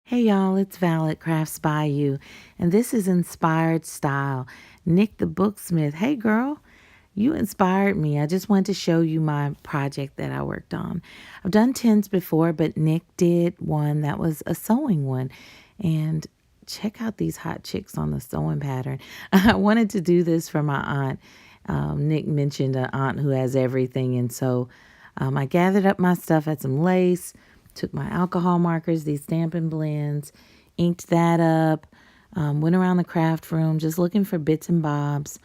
Hey y'all, it's Val at Crafts by You, and this is Inspired Style. Nik the Booksmith. Hey girl, you inspired me. I just wanted to show you my project that I worked on. I've done tins before, but Nik did one that was a sewing one. And check out these hot chicks on the sewing pattern. I wanted to do this for my aunt. Nik mentioned an aunt who has everything, and so I gathered up my stuff, had some lace, took my alcohol markers, these Stampin' Blends, inked that up, went around the craft room just looking for bits and bobs.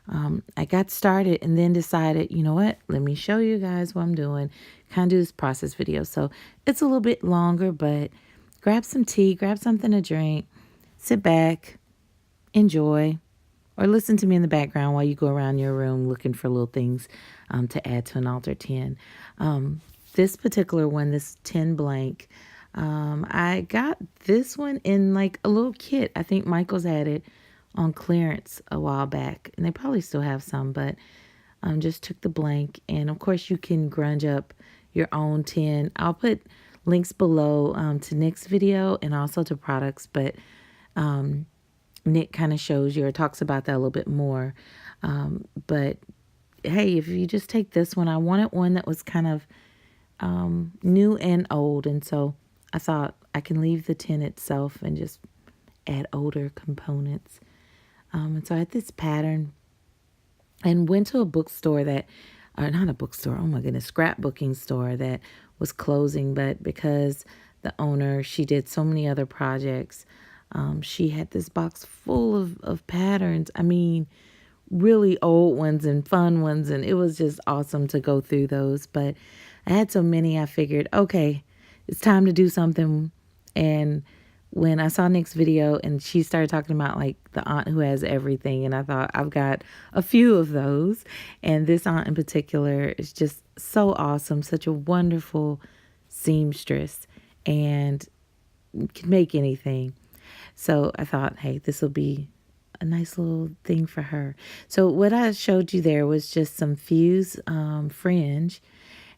I got started and then decided, you know what, let me show you guys what I'm doing. Kind of do this process video. So it's a little bit longer, but grab some tea, grab something to drink, sit back, enjoy, or listen to me in the background while you go around your room looking for little things to add to an altar tin. This particular one, this tin blank, I got this one in like a little kit. I think Michael's had it on clearance a while back, and they probably still have some, but just took the blank. And of course you can grunge up your own tin. I'll put links below to Nik's video and also to products, but Nik kind of shows you or talks about that a little bit more. But hey, if you just take this one, I wanted one that was kind of new and old, and so I thought I can leave the tin itself and just add older components. And so I had this pattern and went to a bookstore that, or not a bookstore, oh my goodness, scrapbooking store that was closing, but because the owner, she did so many other projects, she had this box full of patterns. I mean, really old ones and fun ones, and it was just awesome to go through those. But I had so many, I figured, okay, it's time to do something. And when I saw Nik's video and she started talking about like the aunt who has everything, and I thought I've got a few of those, and this aunt in particular is just so awesome, such a wonderful seamstress, and can make anything. So I thought, hey, this will be a nice little thing for her. So what I showed you there was just some fuse fringe,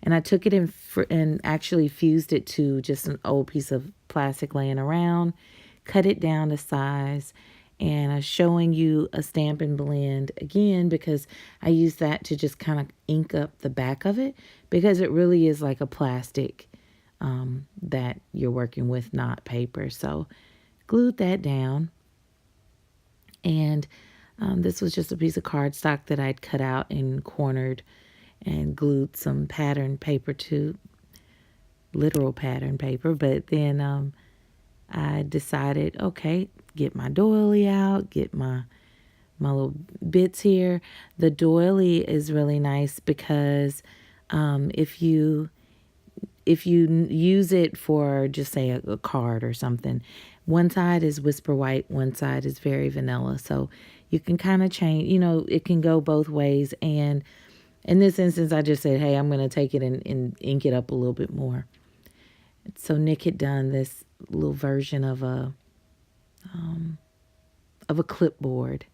and I took it and actually fused it to just an old piece of plastic laying around, cut it down to size, and I'm showing you a Stampin' Blend again because I use that to just kind of ink up the back of it, because it really is like a plastic that you're working with, not paper. So glued that down. And this was just a piece of cardstock that I'd cut out and cornered and glued some pattern paper to, literal pattern paper. But then I decided, okay, get my doily out, get my little bits here. The doily is really nice because if you use it for just say a card or something, one side is whisper white, one side is very vanilla. So you can kind of change, it can go both ways. And in this instance, I just said, hey, I'm going to take it and ink it up a little bit more. So Nik had done this little version of a clipboard.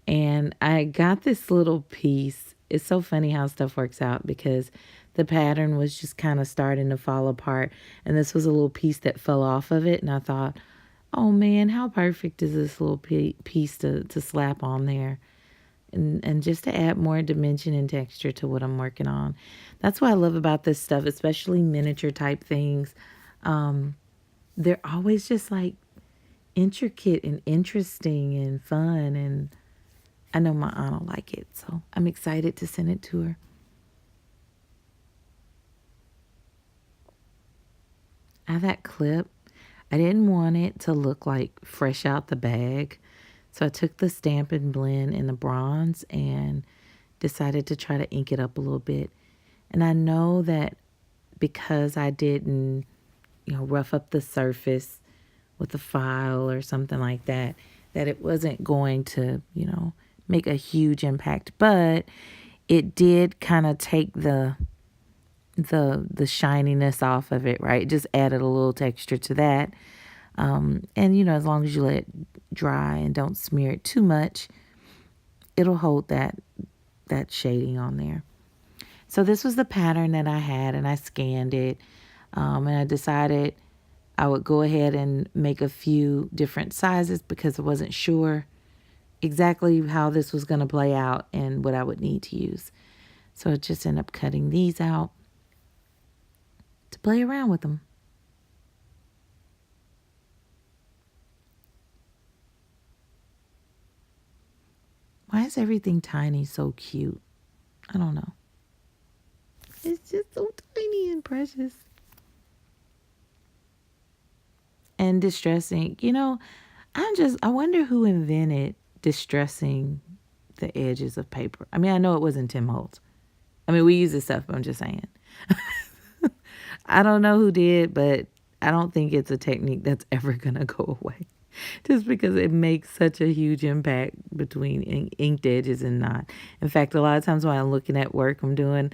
And I got this little piece. It's so funny how stuff works out because the pattern was just kind of starting to fall apart. And this was a little piece that fell off of it. And I thought, oh man, how perfect is this little piece to slap on there? And just to add more dimension and texture to what I'm working on. That's what I love about this stuff, especially miniature type things. They're always just like intricate and interesting and fun. And I know my aunt will like it. So I'm excited to send it to her. I have that clip. I didn't want it to look like fresh out the bag. So I took the Stampin' Blend in the bronze and decided to try to ink it up a little bit. And I know that because I didn't, rough up the surface with a file or something like that, that it wasn't going to, make a huge impact. But it did kind of take the shininess off of it, right? It just added a little texture to that. And, as long as you let it dry and don't smear it too much, it'll hold that shading on there. So this was the pattern that I had, and I scanned it. And I decided I would go ahead and make a few different sizes because I wasn't sure exactly how this was going to play out and what I would need to use. So I just end up cutting these out to play around with them. Why is everything tiny so cute? I don't know. It's just so tiny and precious. And distressing. You know, I wonder who invented distressing the edges of paper. I mean, I know it wasn't Tim Holtz. I mean, we use this stuff, but I'm just saying. I don't know who did, but I don't think it's a technique that's ever going to go away. Just because it makes such a huge impact between inked edges and not. In fact, a lot of times when I'm looking at work I'm doing,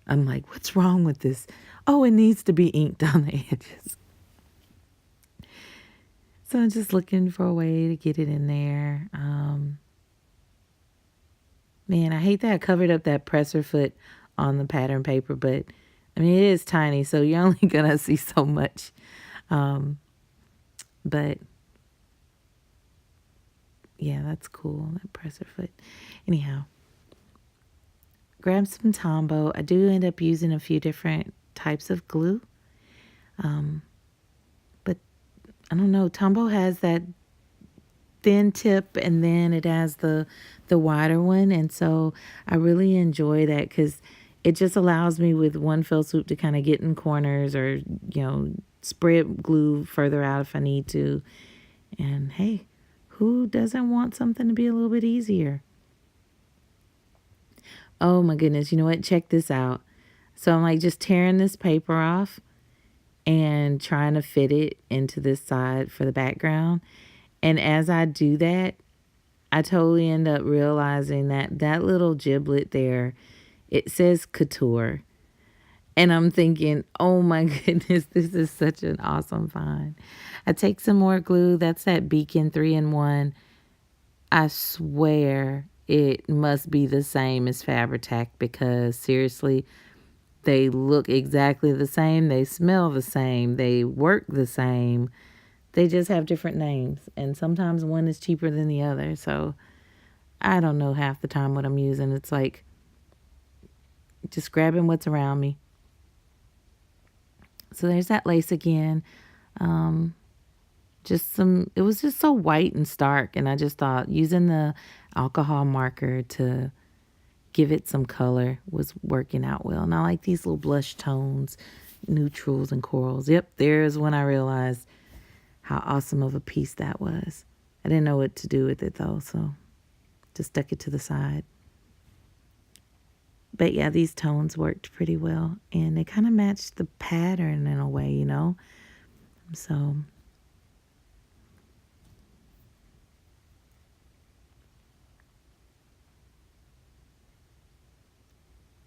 I'm like, what's wrong with this? Oh, it needs to be inked on the edges. So I'm just looking for a way to get it in there. Man, I hate that I covered up that presser foot on the pattern paper, but I mean, it is tiny, so you're only going to see so much. But yeah, that's cool, that presser foot. Anyhow, grab some Tombow. I do end up using a few different types of glue. But I don't know, Tombow has that thin tip and then it has the wider one, and so I really enjoy that because it just allows me with one fell swoop to kind of get in corners or, you know, spread glue further out if I need to. And hey, who doesn't want something to be a little bit easier? Oh my goodness, you know what? Check this out. So I'm like just tearing this paper off and trying to fit it into this side for the background. And as I do that, I totally end up realizing that that little giblet there, it says couture. And I'm thinking, oh my goodness, this is such an awesome find. I take some more glue. That's that Beacon 3-in-1. I swear it must be the same as Fabri-Tac because seriously, they look exactly the same. They smell the same. They work the same. They just have different names. And sometimes one is cheaper than the other. So I don't know half the time what I'm using. It's like just grabbing what's around me. So there's that lace again. It was just so white and stark. And I just thought using the alcohol marker to give it some color was working out well. And I like these little blush tones, neutrals and corals. Yep, there's when I realized how awesome of a piece that was. I didn't know what to do with it though, so just stuck it to the side. But yeah, these tones worked pretty well. And they kind of matched the pattern in a way, you know. So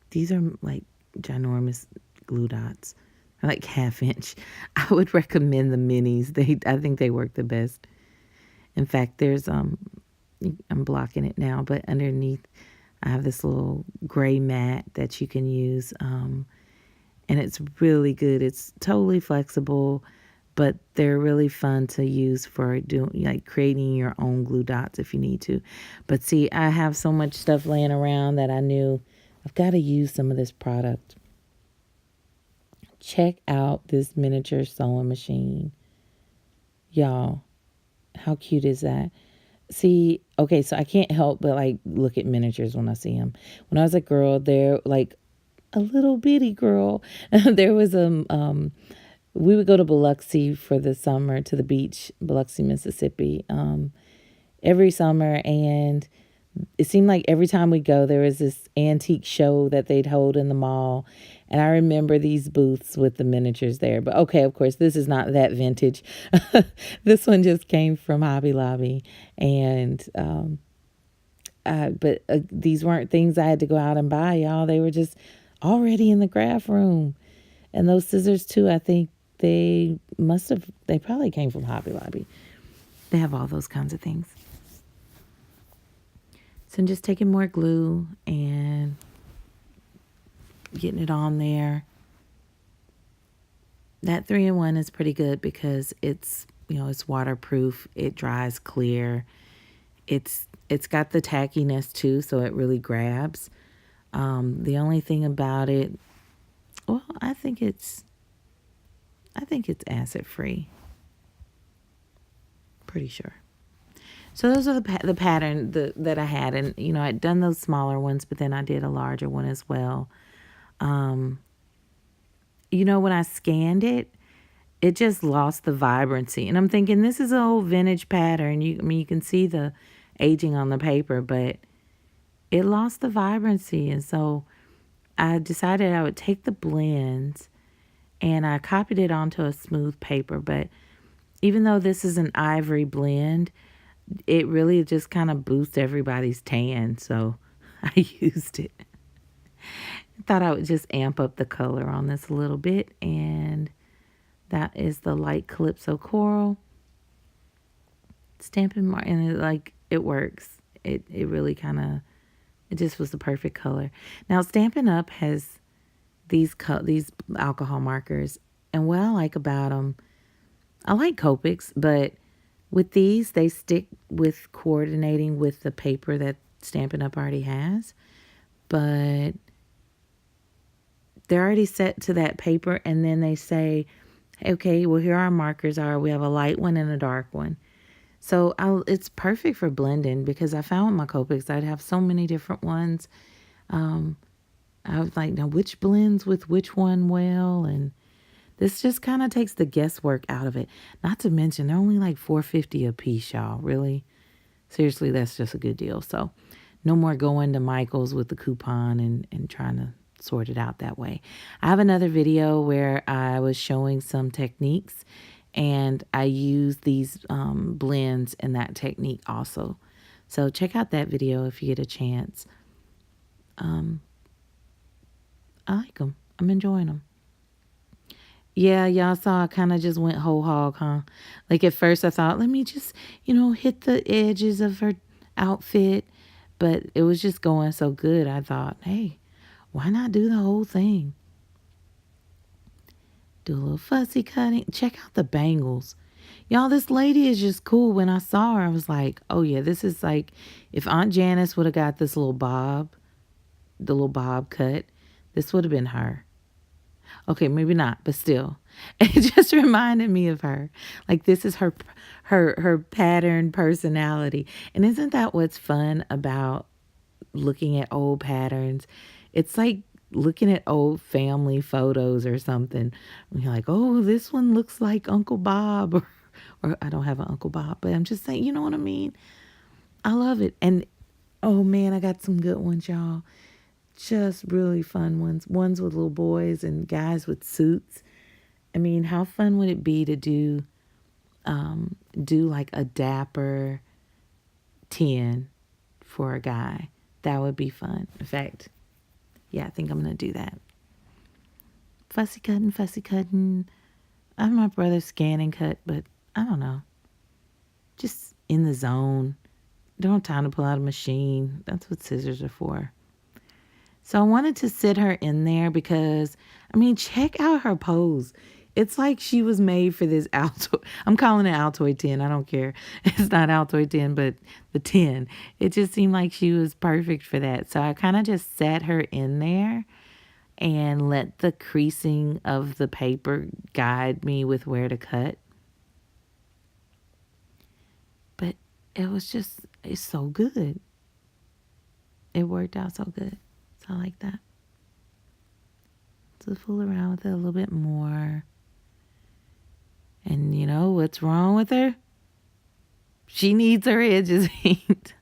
these are like ginormous glue dots. They're like 1/2 inch. I would recommend the minis. I think they work the best. In fact, there's I'm blocking it now, but underneath I have this little gray mat that you can use. And it's really good. It's totally flexible, but they're really fun to use for doing like creating your own glue dots if you need to. But see, I have so much stuff laying around that I knew I've got to use some of this product. Check out this miniature sewing machine. Y'all, how cute is that? See, okay, so I can't help but like look at miniatures when I see them. When I was a girl, they're like a little bitty girl. There was we would go to Biloxi for the summer to the beach, Biloxi, Mississippi, every summer, and it seemed like every time we go, there was this antique show that they'd hold in the mall. And I remember these booths with the miniatures there. But okay, of course, this is not that vintage. This one just came from Hobby Lobby. And, these weren't things I had to go out and buy, y'all. They were just already in the craft room. And those scissors too, I think they probably came from Hobby Lobby. They have all those kinds of things. So I'm just taking more glue and getting it on there. That 3-in-1 is pretty good because it's, it's waterproof. It dries clear. It's got the tackiness too, so it really grabs. The only thing about it, well, I think it's acid free. Pretty sure. So those are the pattern that I had, and I'd done those smaller ones, but then I did a larger one as well. When I scanned it, it just lost the vibrancy, and I'm thinking this is an old vintage pattern. You can see the aging on the paper, but it lost the vibrancy, and so I decided I would take the blends and I copied it onto a smooth paper. But even though this is an ivory blend, it really just kind of boosts everybody's tan, so I used it. I thought I would just amp up the color on this a little bit, and that is the light Calypso Coral. Stampin' Martin, and it works. It really kind of, it just was the perfect color. Now Stampin' Up has these alcohol markers, and what I like about them, I like Copics, but with these, they stick with coordinating with the paper that Stampin' Up already has, but they're already set to that paper, and then they say, okay, well, here our markers are. We have a light one and a dark one. So it's perfect for blending, because I found with my Copics, I'd have so many different ones. I was like, now which blends with which one well? And this just kind of takes the guesswork out of it. Not to mention, they're only like $4.50 a piece, y'all. Really? Seriously, that's just a good deal. So no more going to Michael's with the coupon and trying to sort it out that way. I have another video where I was showing some techniques, and I use these blends in that technique also. So check out that video if you get a chance. I like them. I'm enjoying them. Yeah, y'all saw I kind of just went whole hog, huh? Like at first I thought, let me just, hit the edges of her outfit. But it was just going so good. I thought, hey, why not do the whole thing? Do a little fussy cutting. Check out the bangles. Y'all, this lady is just cool. When I saw her, I was like, oh yeah, this is like if Aunt Janice would have got this little bob, the little bob cut, this would have been her. Okay, maybe not, but still, it just reminded me of her. Like this is her pattern personality. And isn't that what's fun about looking at old patterns? It's like looking at old family photos or something. And you're like, oh, this one looks like Uncle Bob, or I don't have an Uncle Bob, but I'm just saying, you know what I mean? I love it. And oh man, I got some good ones, y'all. Just really fun ones. Ones with little boys and guys with suits. I mean, how fun would it be to do like a dapper 10 for a guy? That would be fun. In fact, yeah, I think I'm going to do that. Fussy cutting. I have my brother scan and cut, but I don't know. Just in the zone. Don't have time to pull out a machine. That's what scissors are for. So I wanted to sit her in there because, I mean, check out her pose. It's like she was made for this Altoid. I'm calling it Altoid 10. I don't care. It's not Altoid 10, but the 10. It just seemed like she was perfect for that. So I kind of just sat her in there and let the creasing of the paper guide me with where to cut. But it's so good. It worked out so good. So I like that. So fool around with it a little bit more. And you know what's wrong with her? She needs her edges inked.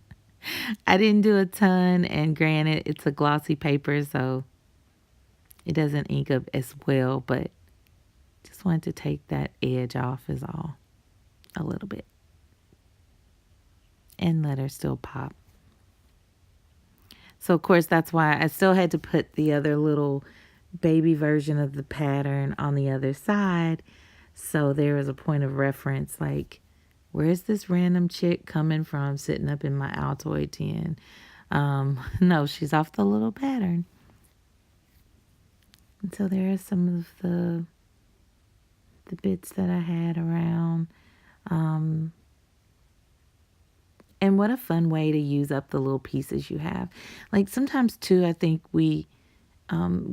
I didn't do a ton, and granted, it's a glossy paper, so it doesn't ink up as well, but just wanted to take that edge off is all. A little bit. And let her still pop. So, of course, that's why I still had to put the other little baby version of the pattern on the other side. So there was a point of reference, like, where's this random chick coming from sitting up in my Altoid 10? No, she's off the little pattern. And so there are some of the the bits that I had around. And what a fun way to use up the little pieces you have. Like sometimes too, I think we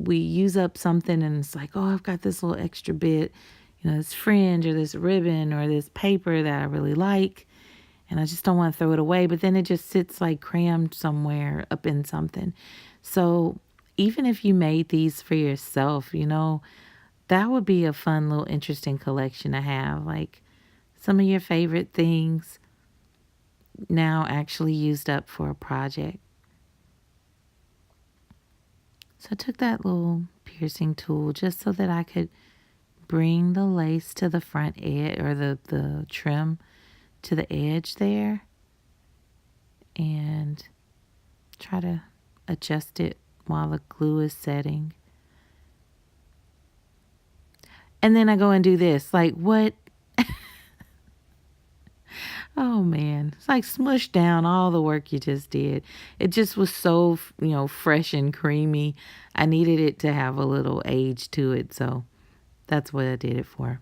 use up something and it's like, oh, I've got this little extra bit, this fringe or this ribbon or this paper that I really like, and I just don't want to throw it away. But then it just sits like crammed somewhere up in something. So even if you made these for yourself, that would be a fun little interesting collection to have. Like some of your favorite things now actually used up for a project. So I took that little piercing tool just so that I could bring the lace to the front edge, or the trim to the edge there, and try to adjust it while the glue is setting. And then I go and do this. Like, what? Oh man, it's like smushed down all the work you just did. It just was so, fresh and creamy. I needed it to have a little age to it, so that's what I did it for.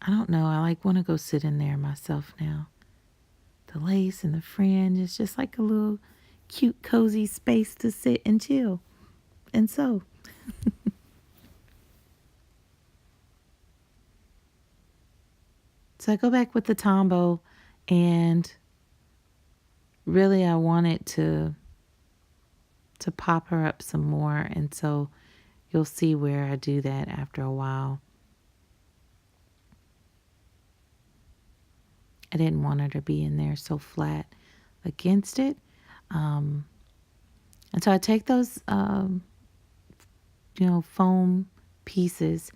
I don't know. I want to go sit in there myself now. The lace and the fringe is just like a little cute, cozy space to sit and chill. And so I go back with the Tombow, and really I wanted to pop her up some more, and so you'll see where I do that after a while. I didn't want her to be in there so flat against it. And so I take those, foam pieces.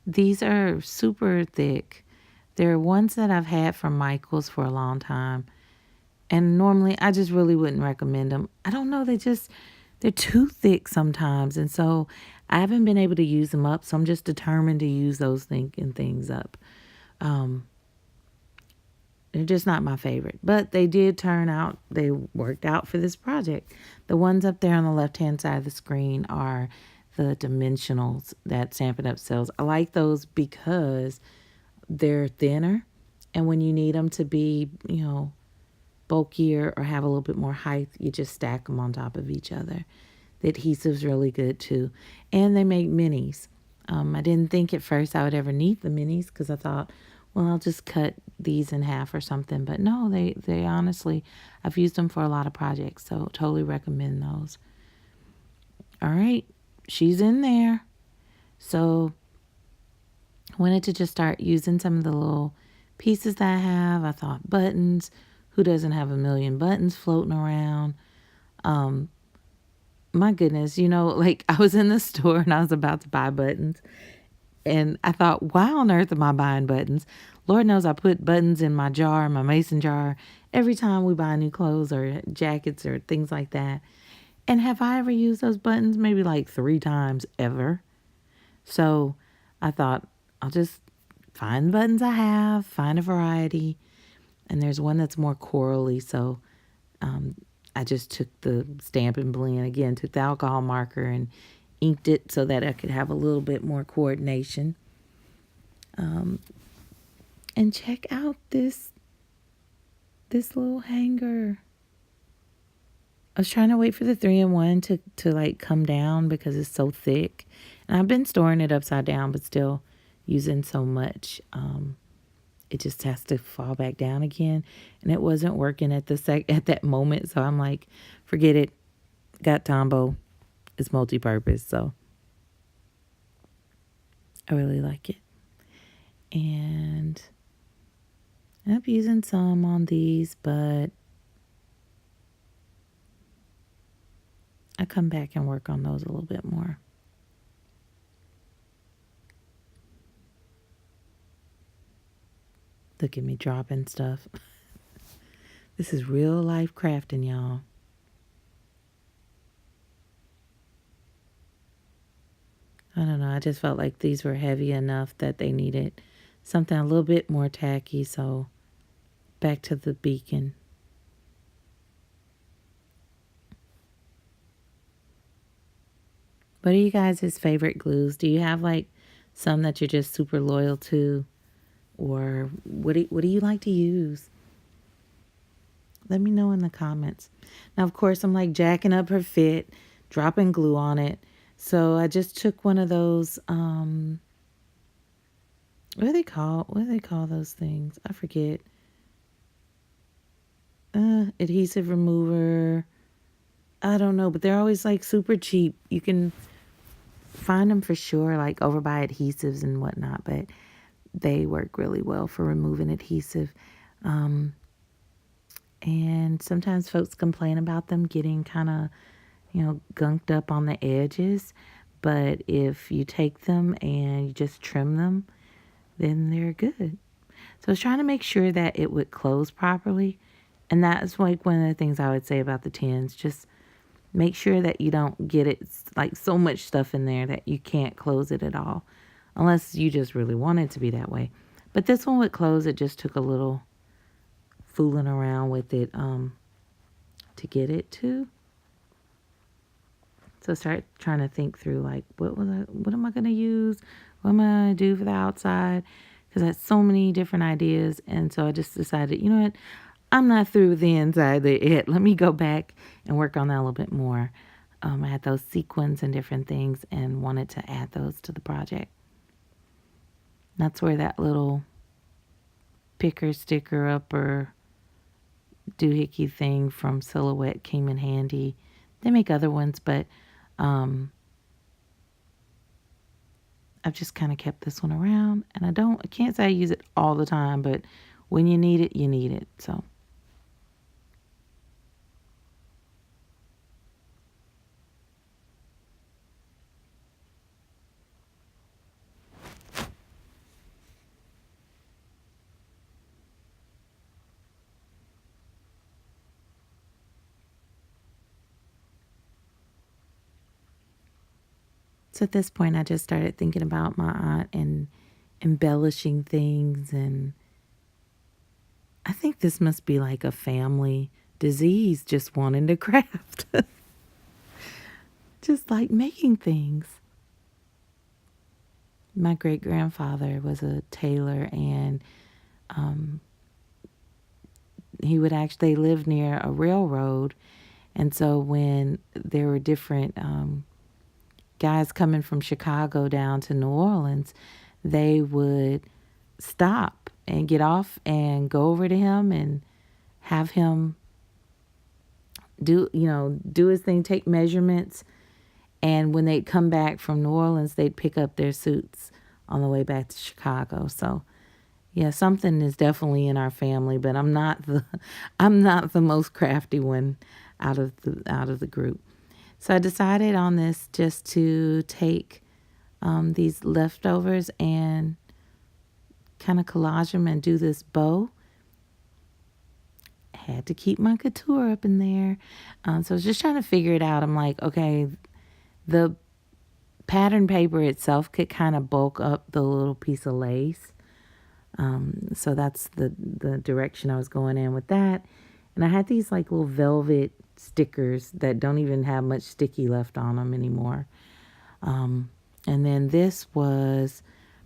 These are super thick. They're ones that I've had from Michael's for a long time. And normally I just really wouldn't recommend them. I don't know. They're too thick sometimes. And so I haven't been able to use them up. So I'm just determined to use those things up. They're just not my favorite, but they worked out for this project. The ones up there on the left-hand side of the screen are the dimensionals that Stampin' Up! Sells. I like those because they're thinner, and when you need them to be, bulkier or have a little bit more height, you just stack them on top of each other. The adhesive's really good too, and they make minis. I didn't think at first I would ever need the minis because I thought, well, I'll just cut these in half or something. But no, they honestly, I've used them for a lot of projects, so totally recommend those. All right, she's in there. So I wanted to just start using some of the little pieces that I have. I thought buttons. Who doesn't have a million buttons floating around? My goodness, I was in the store and I was about to buy buttons. And I thought, why on earth am I buying buttons? Lord knows I put buttons in my jar, my mason jar, every time we buy new clothes or jackets or things like that. And have I ever used those buttons? Maybe like 3 times ever. So I thought, I'll just find the buttons I have, find a variety. And there's one that's more corally, so I just took the Stampin' Blend again, took the alcohol marker and inked it so that I could have a little bit more coordination. And check out this little hanger. I was trying to wait for the 3-in-1 to like come down because it's so thick. And I've been storing it upside down, but still using so much. It just has to fall back down again. And it wasn't working at that moment. So I'm like, forget it. Got Tombow. It's multi-purpose. So I really like it. And I'm using some on these, but I come back and work on those a little bit more. Look at me dropping stuff. This is real life crafting, y'all. I don't know. I just felt like these were heavy enough that they needed something a little bit more tacky. So back to the beacon. What are you guys' favorite glues? Do you have like some that you're just super loyal to? Or what do you like to use? Let me know in the comments. Now, of course, I'm like jacking up her fit, dropping glue on it. So I just took one of those, what do they call those things? I forget. Adhesive remover. I don't know, but they're always like super cheap. You can find them for sure, like over by adhesives and whatnot, but they work really well for removing adhesive. And sometimes folks complain about them getting kind of, gunked up on the edges. But if you take them and you just trim them, then they're good. So I was trying to make sure that it would close properly. And that's like one of the things I would say about the tins. Just make sure that you don't get it like so much stuff in there that you can't close it at all. Unless you just really want it to be that way. But this one would close. It just took a little fooling around with it to get it to. So start trying to think through like what am I gonna use? What am I gonna do for the outside? Because I had so many different ideas, and so I just decided, you know what? I'm not through with the inside yet. Let me go back and work on that a little bit more. I had those sequins and different things and wanted to add those to the project. That's where that little picker, sticker, upper doohickey thing from Silhouette came in handy. They make other ones, but I've just kind of kept this one around, and I can't say I use it all the time, but when you need it, you need it. So at this point, I just started thinking about my aunt and embellishing things, and I think this must be like a family disease, just wanting to craft. Just like making things. My great-grandfather was a tailor, and they lived near a railroad, and so when there were different guys coming from Chicago down to New Orleans, they would stop and get off and go over to him and have him do his thing, take measurements. And when they'd come back from New Orleans, they'd pick up their suits on the way back to Chicago. So yeah, something is definitely in our family, but I'm not the most crafty one out of the group. So I decided on this just to take these leftovers and kind of collage them and do this bow. Had to keep my couture up in there. So I was just trying to figure it out. I'm like, okay, the pattern paper itself could kind of bulk up the little piece of lace. So that's the direction I was going in with that. And I had these like little velvet stickers that don't even have much sticky left on them anymore. And then this was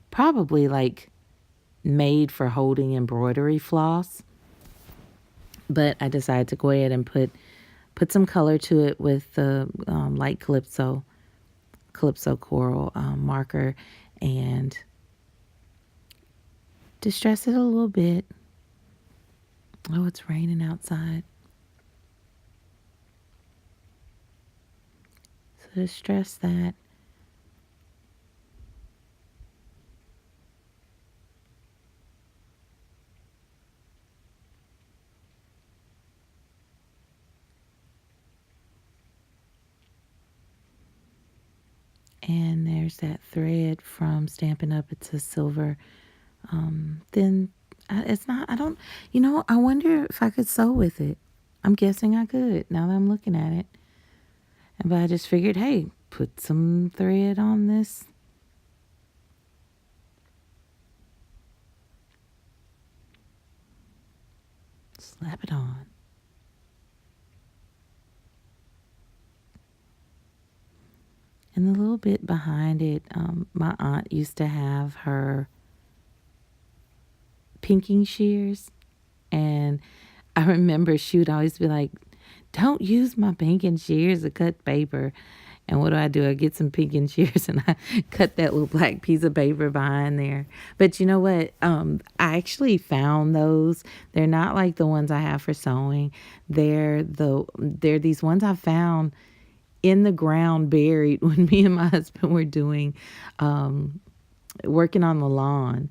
probably like made for holding embroidery floss. But I decided to go ahead and put some color to it with the light Calypso coral marker, and distress it a little bit. Oh, it's raining outside. So distress that. And there's that thread from Stampin' Up. It's a silver. Then it's not, I don't, I wonder if I could sew with it. I'm guessing I could now that I'm looking at it. But I just figured, hey, put some thread on this. Slap it on. And a little bit behind it, my aunt used to have her pinking shears. And I remember she would always be like, don't use my pinking shears to cut paper. And what do? I get some pinking shears and I cut that little black piece of paper behind there. But you know what? I actually found those. They're not like the ones I have for sewing. They're these ones I found in the ground buried when me and my husband were doing working on the lawn,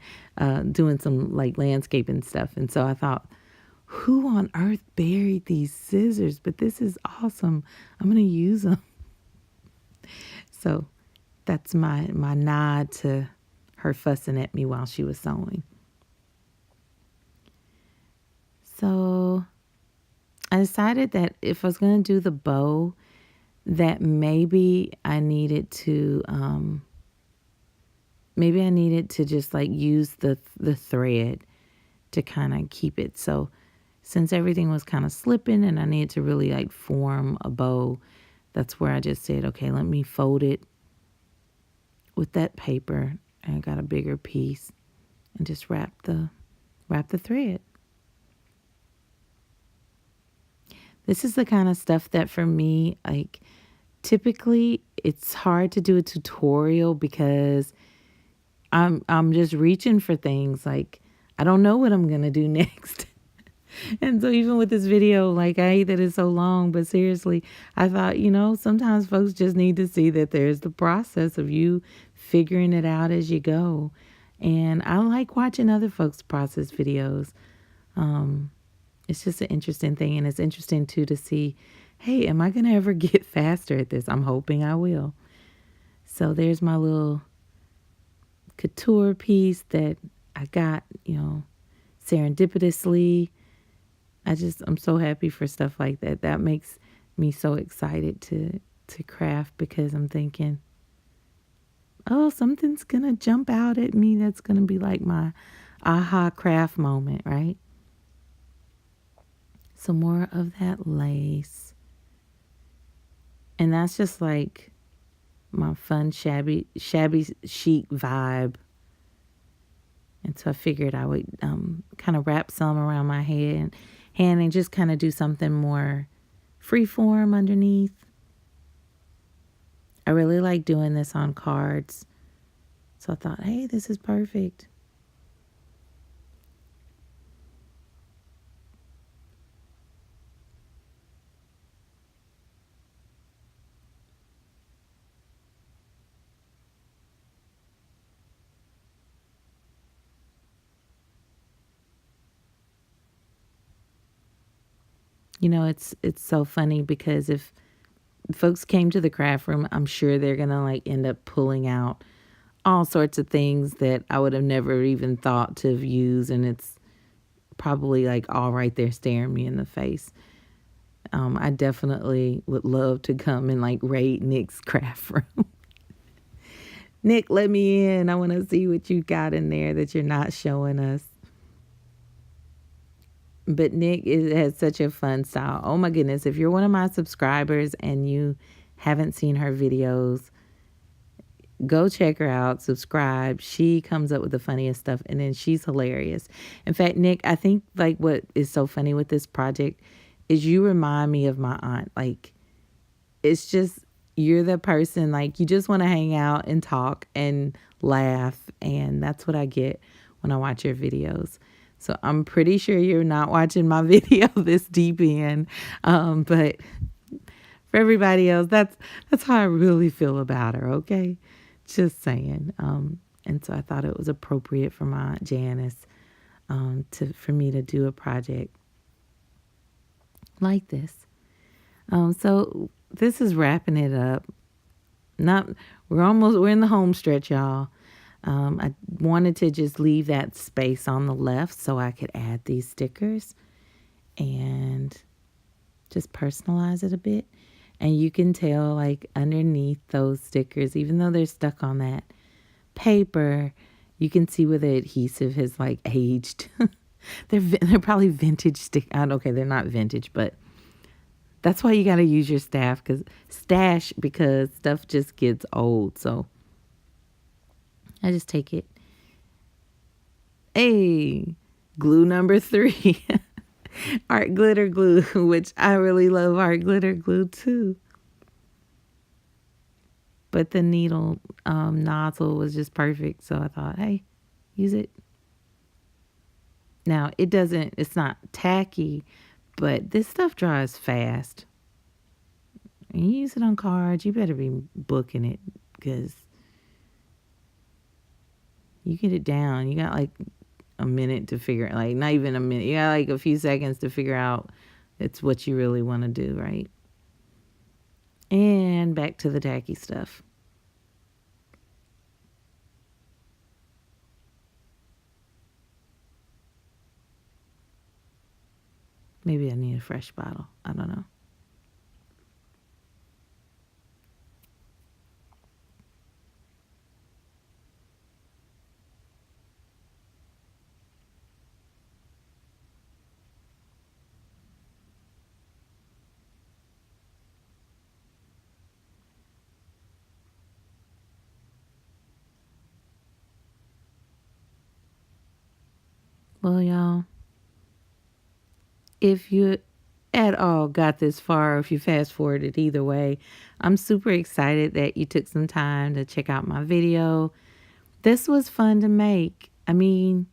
doing some like landscaping stuff. And so I thought, who on earth buried these scissors? But this is awesome. I'm going to use them. So that's my nod to her fussing at me while she was sewing. So I decided that if I was going to do the bow, that maybe I needed to just like use the thread to kind of keep it. So since everything was kind of slipping and I needed to really like form a bow, that's where I just said, okay, let me fold it with that paper. And I got a bigger piece and just wrap the thread. This is the kind of stuff that for me, like typically it's hard to do a tutorial because I'm just reaching for things. Like I don't know what I'm going to do next. And so even with this video, like I hate that it's so long, but seriously, I thought, sometimes folks just need to see that there's the process of you figuring it out as you go. And I like watching other folks' process videos. It's just an interesting thing. And it's interesting too to see, hey, am I going to ever get faster at this? I'm hoping I will. So there's my little couture piece that I got, serendipitously. I'm so happy for stuff like that. That makes me so excited to craft because I'm thinking, oh, something's going to jump out at me. That's going to be like my aha craft moment, right? Some more of that lace. And that's just like my fun, shabby chic vibe. And so I figured I would kind of wrap some around my hand and just kind of do something more freeform underneath. I really like doing this on cards. So I thought, hey, this is perfect. It's so funny because if folks came to the craft room, I'm sure they're going to like end up pulling out all sorts of things that I would have never even thought to have used. And it's probably like all right there staring me in the face. I definitely would love to come and like raid Nik's craft room. Nik, let me in. I want to see what you got in there that you're not showing us. But Nik has such a fun style. Oh my goodness. If you're one of my subscribers and you haven't seen her videos, go check her out, subscribe. She comes up with the funniest stuff and then she's hilarious. In fact, Nik, I think like what is so funny with this project is you remind me of my aunt. Like it's just, you're the person, like you just want to hang out and talk and laugh. And that's what I get when I watch your videos. So I'm pretty sure you're not watching my video this deep in. But for everybody else, that's how I really feel about her, okay? Just saying. And so I thought it was appropriate for my Aunt Janice for me to do a project like this. So this is wrapping it up. We're in the home stretch, y'all. I wanted to just leave that space on the left so I could add these stickers and just personalize it a bit. And you can tell like underneath those stickers, even though they're stuck on that paper, you can see where the adhesive has like aged. They're probably vintage stick. Okay, they're not vintage, but That's why you got to use your stash because stuff just gets old. So I just take it. Hey, glue number 3. Art glitter glue, which I really love art glitter glue too. But the needle nozzle was just perfect. So I thought, hey, use it. Now, it's not tacky, but this stuff dries fast. And you use it on cards, you better be booking it because you get it down. You got like a minute to figure it, like not even a minute. You got like a few seconds to figure out it's what you really want to do, right? And back to the tacky stuff. Maybe I need a fresh bottle. I don't know. Well, y'all, if you at all got this far, if you fast forwarded either way, I'm super excited that you took some time to check out my video. This was fun to make. I mean,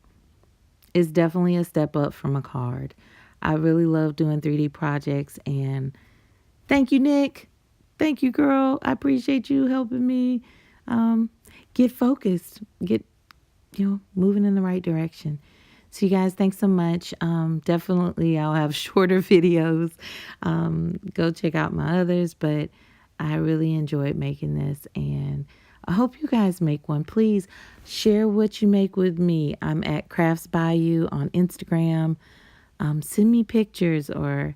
it's definitely a step up from a card. I really love doing 3D projects, and thank you, Nik. Thank you, girl. I appreciate you helping me get focused, get moving in the right direction. So you guys, thanks so much. Definitely I'll have shorter videos. Go check out my others, but I really enjoyed making this, and I hope you guys make one. Please share what you make with me. I'm at Crafts by You on Instagram. Send me pictures or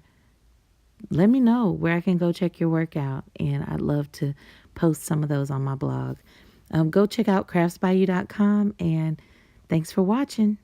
let me know where I can go check your work out, and I'd love to post some of those on my blog. Go check out craftsbyyou.com, and thanks for watching.